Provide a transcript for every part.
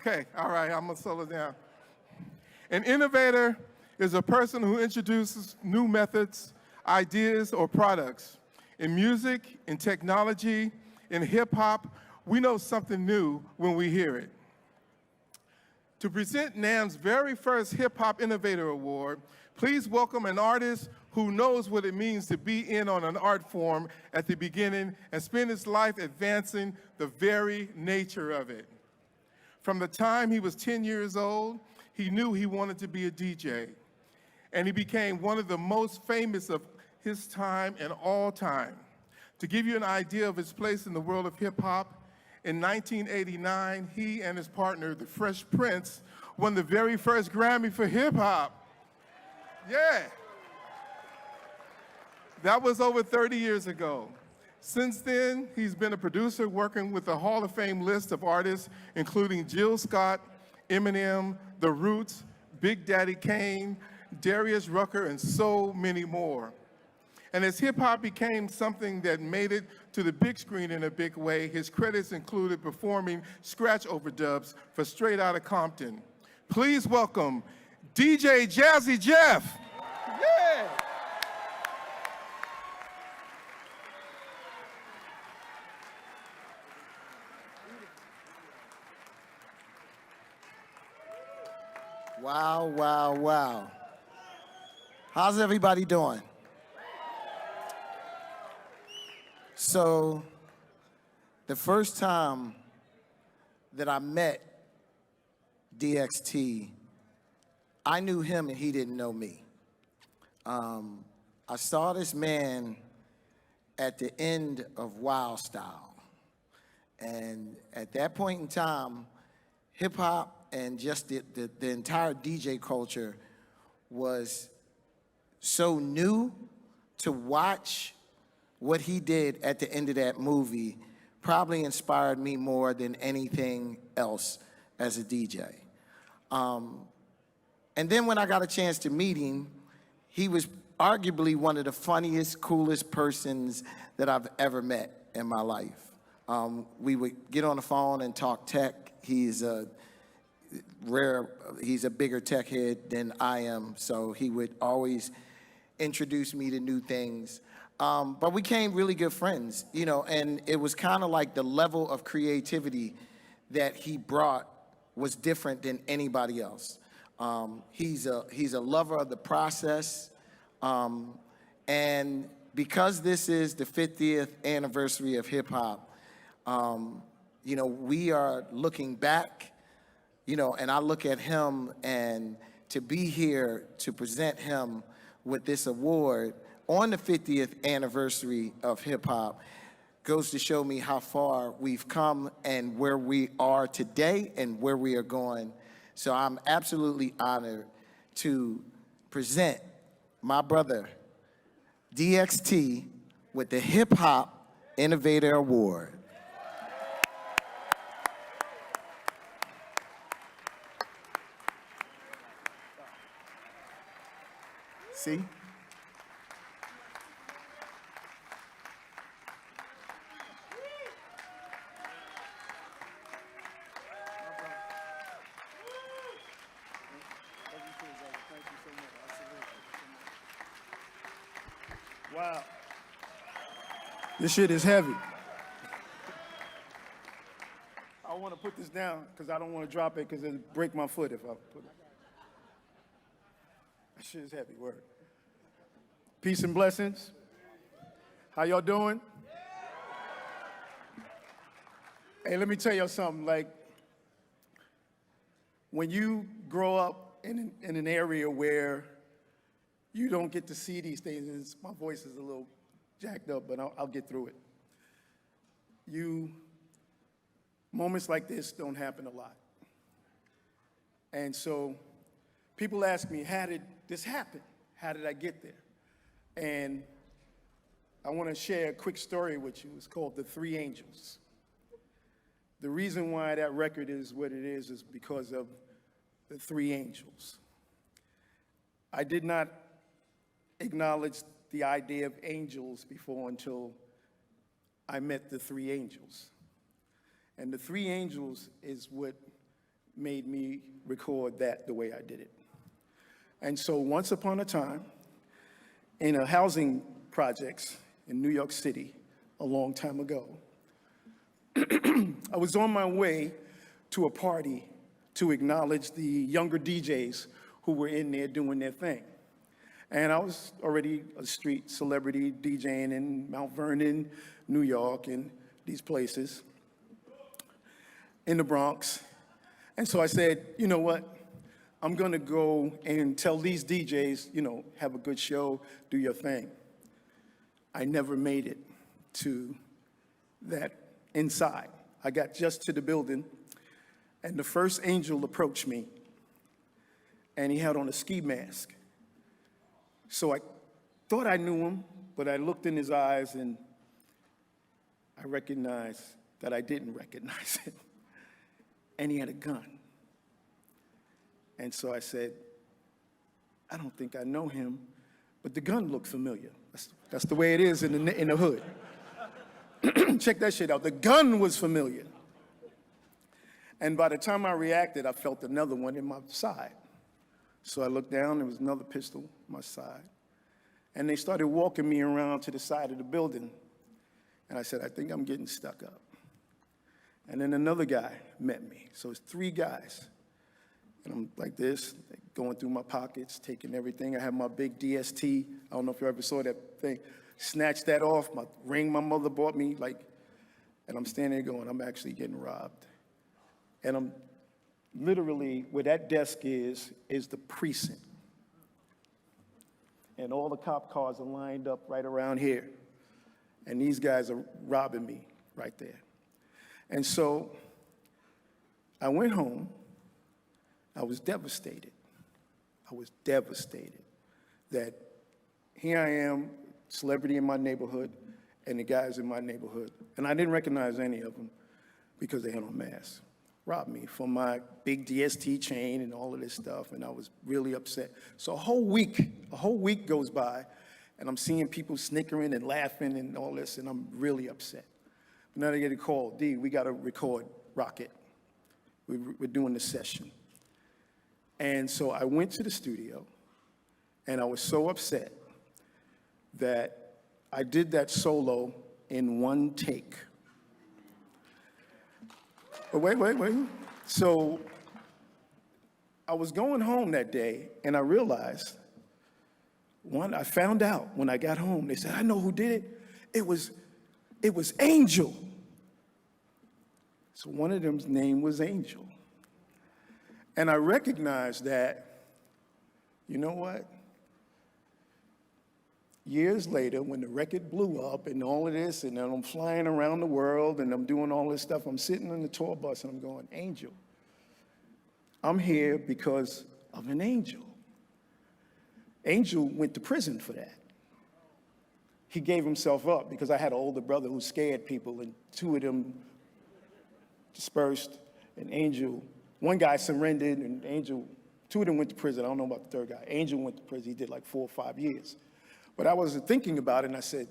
Okay, all right, I'm gonna slow it down. An innovator is a person who introduces new methods, ideas, or products. In music, in technology, in hip hop, we know something new when we hear it. To present NAMM's very first Hip Hop Innovator Award, please welcome an artist who knows what it means to be in on an art form at the beginning and spend his life advancing the very nature of it. From the time he was 10 years old, he knew he wanted to be a DJ, and he became one of the most famous of his time and all time. To give you an idea of his place in the world of hip hop, in 1989, he and his partner, the Fresh Prince, won the very first Grammy for hip hop. Yeah. That was over 30 years ago. Since then, he's been a producer working with a Hall of Fame list of artists, including Jill Scott, Eminem, The Roots, Big Daddy Kane, Darius Rucker, and so many more. And as hip-hop became something that made it to the big screen in a big way, his credits included performing scratch overdubs for Straight Outta Compton. Please welcome DJ Jazzy Jeff. Yeah. Wow, wow, wow. How's everybody doing? So, the first time that I met DXT, I knew him and he didn't know me. I saw this man at the end of Wild Style. And at that point in time, hip hop and just the entire DJ culture was so new. To watch what he did at the end of that movie probably inspired me more than anything else as a DJ. And then when I got a chance to meet him, he was arguably one of the funniest, coolest persons that I've ever met in my life. We would get on the phone and talk tech. He's a bigger tech head than I am, so he would always introduce me to new things. But we became really good friends, you know, and it was kind of like the level of creativity that he brought was different than anybody else. He's a lover of the process, and because this is the 50th anniversary of hip hop, you know, we are looking back, you know, and I look at him, and to be here to present him with this award on the 50th anniversary of hip hop goes to show me how far we've come and where we are today and where we are going. So I'm absolutely honored to present my brother, DXT, with the Hip Hop Innovator Award. See? Wow. This shit is heavy. I want to put this down because I don't want to drop it because it'll break my foot if I put it. That shit is heavy, word. Peace and blessings. How y'all doing? Hey, let me tell y'all something. Like, when you grow up in an area where you don't get to see these things, my voice is a little jacked up, but I'll get through it. Moments like this don't happen a lot. And so people ask me, how did this happen? How did I get there? And I want to share a quick story with you. It's called The Three Angels. The reason why that record is what it is because of the three angels. I did not acknowledge the idea of angels before until I met the three angels. And the three angels is what made me record that the way I did it. And so once upon a time, in a housing projects in New York City a long time ago, I was on my way to a party to acknowledge the younger DJs who were in there doing their thing. And I was already a street celebrity DJing in Mount Vernon, New York, and these places in the Bronx. And so I said, you know what? I'm gonna go and tell these DJs, you know, have a good show, do your thing. I never made it to that inside. I got just to the building, and the first angel approached me, and he had on a ski mask. So I thought I knew him, but I looked in his eyes, and I recognized that I didn't recognize him. And he had a gun. And so I said, I don't think I know him, but the gun looked familiar. That's the way it is in the hood. Check that shit out. The gun was familiar. And by the time I reacted, I felt another one in my side. So I looked down, there was another pistol on my side. And they started walking me around to the side of the building. And I said, I think I'm getting stuck up. And then another guy met me. So it's 3 guys. And I'm like this, going through my pockets, taking everything. I have my big DST. I don't know if you ever saw that thing. Snatched that off, my ring my mother bought me, and I'm standing there going, I'm actually getting robbed. And I'm literally, where that desk is the precinct. And all the cop cars are lined up right around here. And these guys are robbing me right there. And so I went home. I was devastated. I was devastated that here I am, celebrity in my neighborhood, and the guys in my neighborhood, and I didn't recognize any of them because they had on masks, robbed me for my big DST chain and all of this stuff, and I was really upset. So a whole week goes by, and I'm seeing people snickering and laughing and all this, and I'm really upset. But now they get a call, D, we gotta record Rocket. We're doing the session. And so I went to the studio, and I was so upset that I did that solo in one take. But wait. So I was going home that day, and I realized, I found out when I got home, they said, I know who did it. It was Angel. So one of them's name was Angel. And I recognized that, you know what? Years later, when the record blew up and all of this, and then I'm flying around the world and I'm doing all this stuff, I'm sitting on the tour bus and I'm going, Angel, I'm here because of an angel. Angel went to prison for that. He gave himself up because I had an older brother who scared people, and 2 of them dispersed, and Angel, one guy surrendered, and Angel, 2 of them went to prison. I don't know about the 3rd guy. Angel went to prison. He did like 4 or 5 years. But I was thinking about it, and I said,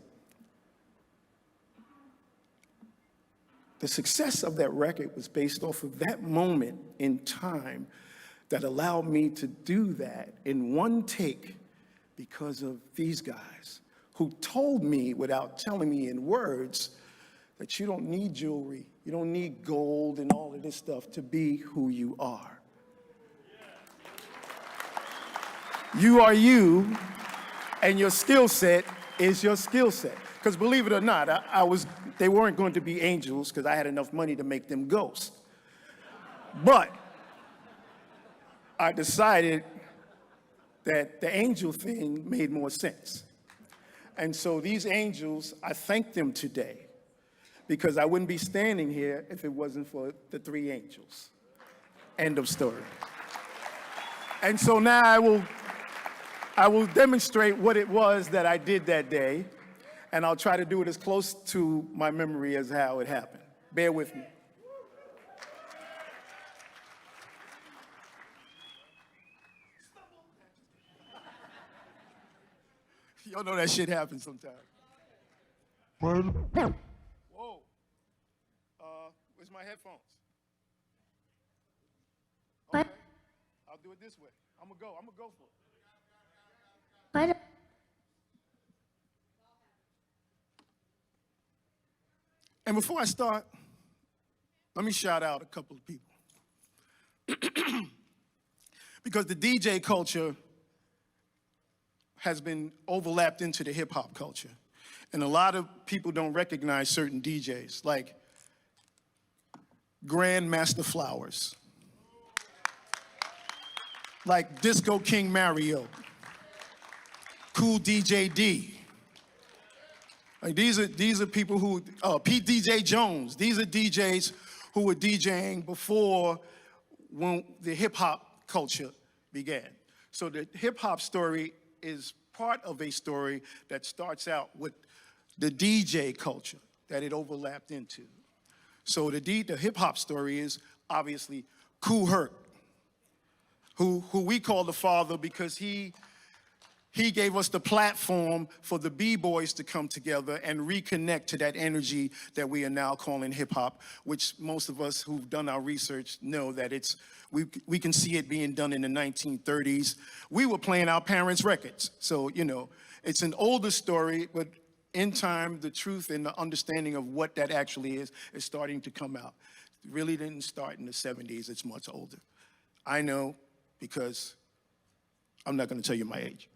the success of that record was based off of that moment in time that allowed me to do that in one take because of these guys who told me without telling me in words that you don't need jewelry, you don't need gold and all of this stuff to be who you are. You are you, and your skill set is your skill set. Because believe it or not, they weren't going to be angels because I had enough money to make them ghosts. But I decided that the angel thing made more sense. And so these angels, I thank them today because I wouldn't be standing here if it wasn't for the 3 angels. End of story. And so now I will demonstrate what it was that I did that day, and I'll try to do it as close to my memory as how it happened. Bear with me. Y'all know that shit happens sometimes. Whoa. Where's my headphones? Do it this way. I'm gonna go for it. What? And before I start, let me shout out a couple of people. Because the DJ culture has been overlapped into the hip hop culture. And a lot of people don't recognize certain DJs, like Grandmaster Flowers, like Disco King Mario, Cool DJ D. Like these are people who, Pete DJ Jones, these are DJs who were DJing before when the hip hop culture began. So the hip hop story is part of a story that starts out with the DJ culture that it overlapped into. So the hip hop story is obviously Kool Herc, who we call the father because he gave us the platform for the B-boys to come together and reconnect to that energy that we are now calling hip-hop, which most of us who've done our research know that we can see it being done in the 1930s. We were playing our parents' records. So, you know, it's an older story, but in time, the truth and the understanding of what that actually is starting to come out. It really didn't start in the 70s, it's much older. I know because I'm not gonna tell you my age.